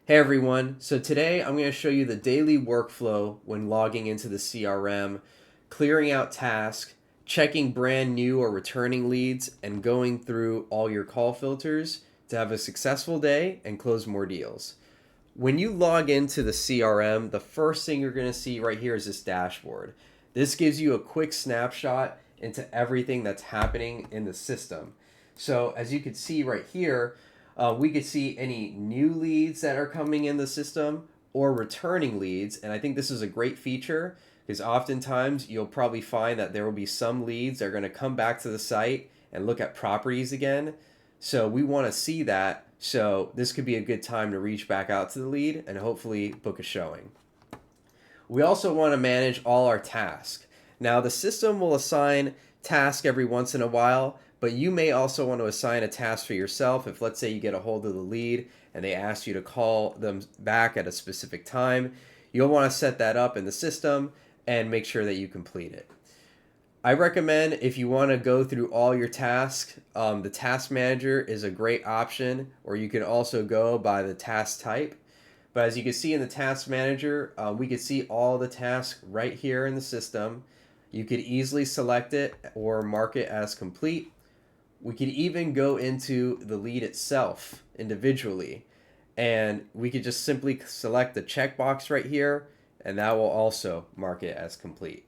Hey everyone, so today I'm going to show you the daily workflow when logging into the CRM, clearing out tasks, checking brand new or returning leads, and going through all your call filters to have a successful day and close more deals. When you log into the CRM, the first thing you're going to see right here is this dashboard. This gives you a quick snapshot into everything that's happening in the system. So as you can see right here, we could see any new leads that are coming in the system or returning leads. And I think this is a great feature because oftentimes you'll probably find that there will be some leads that are going to come back to the site and look at properties again. So we want to see that. So this could be a good time to reach back out to the lead and hopefully book a showing. We also want to manage all our tasks. Now the system will assign tasks every once in a while, but you may also want to assign a task for yourself if, let's say, you get a hold of the lead and they ask you to call them back at a specific time. You'll want to set that up in the system and make sure that you complete it. I recommend if you want to go through all your tasks, the task manager is a great option, or you can also go by the task type. But as you can see in the task manager, we can see all the tasks right here in the system. You could easily select it or mark it as complete. We could even go into the lead itself individually, and we could just simply select the checkbox right here, and that will also mark it as complete.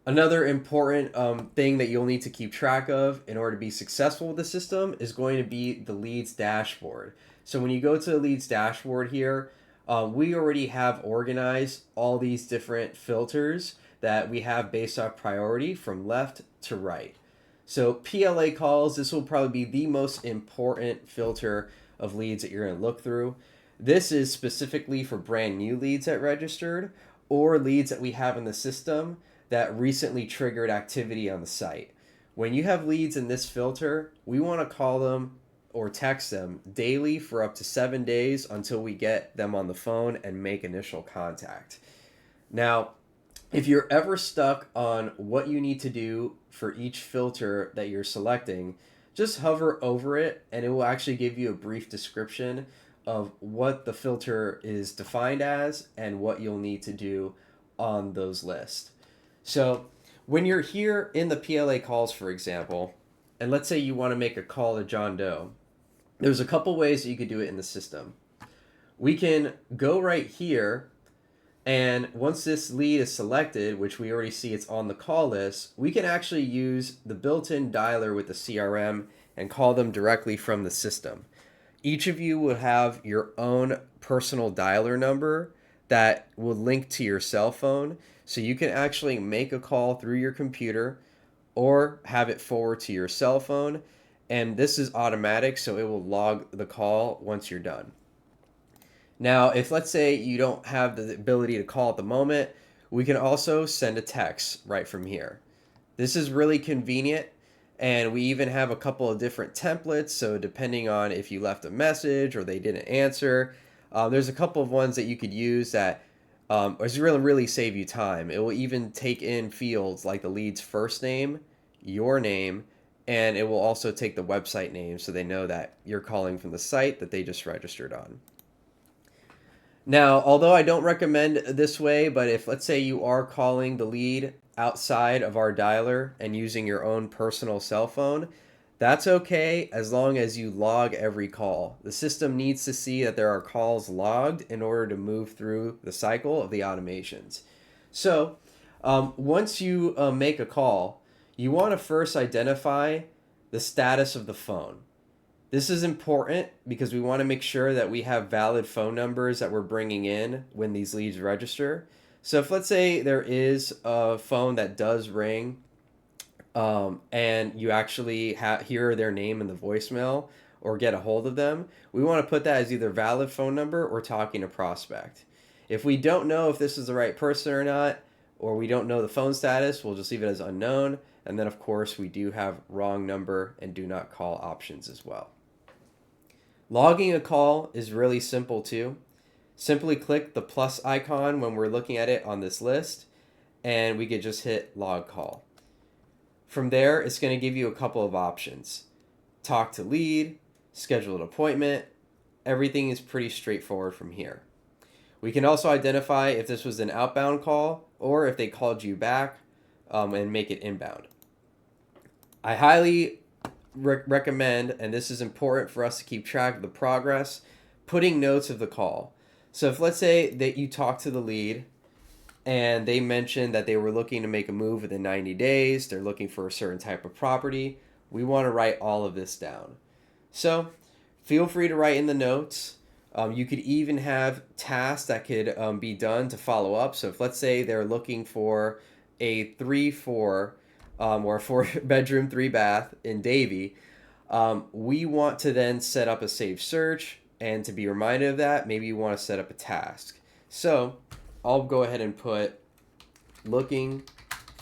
Another important thing that you'll need to keep track of in order to be successful with the system is going to be the leads dashboard. So when you go to the leads dashboard here, we already have organized all these different filters that we have based off priority from left to right. So PLA calls, this will probably be the most important filter of leads that you're going to look through. This is specifically for brand new leads that registered or leads that we have in the system that recently triggered activity on the site. When you have leads in this filter, we want to call them or text them daily for up to 7 days until we get them on the phone and make initial contact. Now, if you're ever stuck on what you need to do for each filter that you're selecting, just hover over it and it will actually give you a brief description of what the filter is defined as and what you'll need to do on those lists. So when you're here in the PLA calls, for example, and let's say you want to make a call to John Doe, there's a couple ways that you could do it in the system. We can go right here, and once this lead is selected, which we already see it's on the call list, we can actually use the built-in dialer with the CRM and call them directly from the system. Each of you will have your own personal dialer number that will link to your cell phone. So you can actually make a call through your computer or have it forward to your cell phone. And this is automatic, so it will log the call once you're done. Now, if let's say you don't have the ability to call at the moment, we can also send a text right from here. This is really convenient, and we even have a couple of different templates. So depending on if you left a message or they didn't answer, there's a couple of ones that you could use that is really save you time. It will even take in fields like the lead's first name, your name, and it will also take the website name so they know that you're calling from the site that they just registered on. Now, although I don't recommend this way, but if let's say you are calling the lead outside of our dialer and using your own personal cell phone, that's okay as long as you log every call. The system needs to see that there are calls logged in order to move through the cycle of the automations. So once you make a call, you want to first identify the status of the phone. This is important because we want to make sure that we have valid phone numbers that we're bringing in when these leads register. So if let's say there is a phone that does ring and you actually hear their name in the voicemail or get a hold of them, we want to put that as either valid phone number or talking to prospect. If we don't know if this is the right person or not, or we don't know the phone status, we'll just leave it as unknown. And then, of course, we do have wrong number and do not call options as well. Logging a call is really simple too. Simply click the plus icon when we're looking at it on this list, and we could just hit log call. From there, it's going to give you a couple of options. Talk to lead, schedule an appointment. Everything is pretty straightforward from here. We can also identify if this was an outbound call or if they called you back, and make it inbound. I highly recommend, and this is important for us to keep track of the progress, putting notes of the call. So if let's say that you talk to the lead and they mentioned that they were looking to make a move within 90 days, they're looking for a certain type of property, we want to write all of this down. So feel free to write in the notes. You could even have tasks that could be done to follow up. So if let's say they're looking for a 3-4 or a 4-bedroom, 3-bath in Davie, we want to then set up a saved search. And to be reminded of that, maybe you want to set up a task. So I'll go ahead and put looking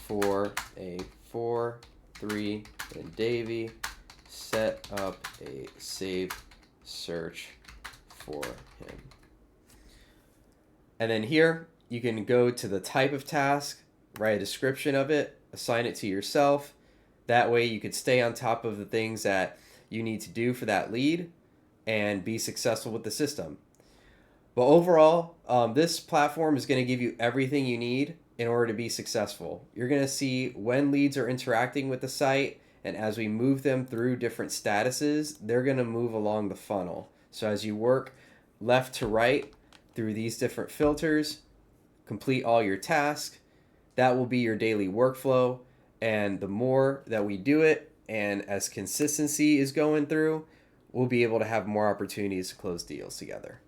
for a 4-3 in Davie, set up a saved search for him. And then here you can go to the type of task, write a description of it, assign it to yourself. That way you could stay on top of the things that you need to do for that lead and be successful with the system. But overall, this platform is going to give you everything you need in order to be successful. You're going to see when leads are interacting with the site, and as we move them through different statuses, they're going to move along the funnel. So as you work left to right through these different filters, complete all your tasks, that will be your daily workflow. And the more that we do it, and as consistency is going through, we'll be able to have more opportunities to close deals together.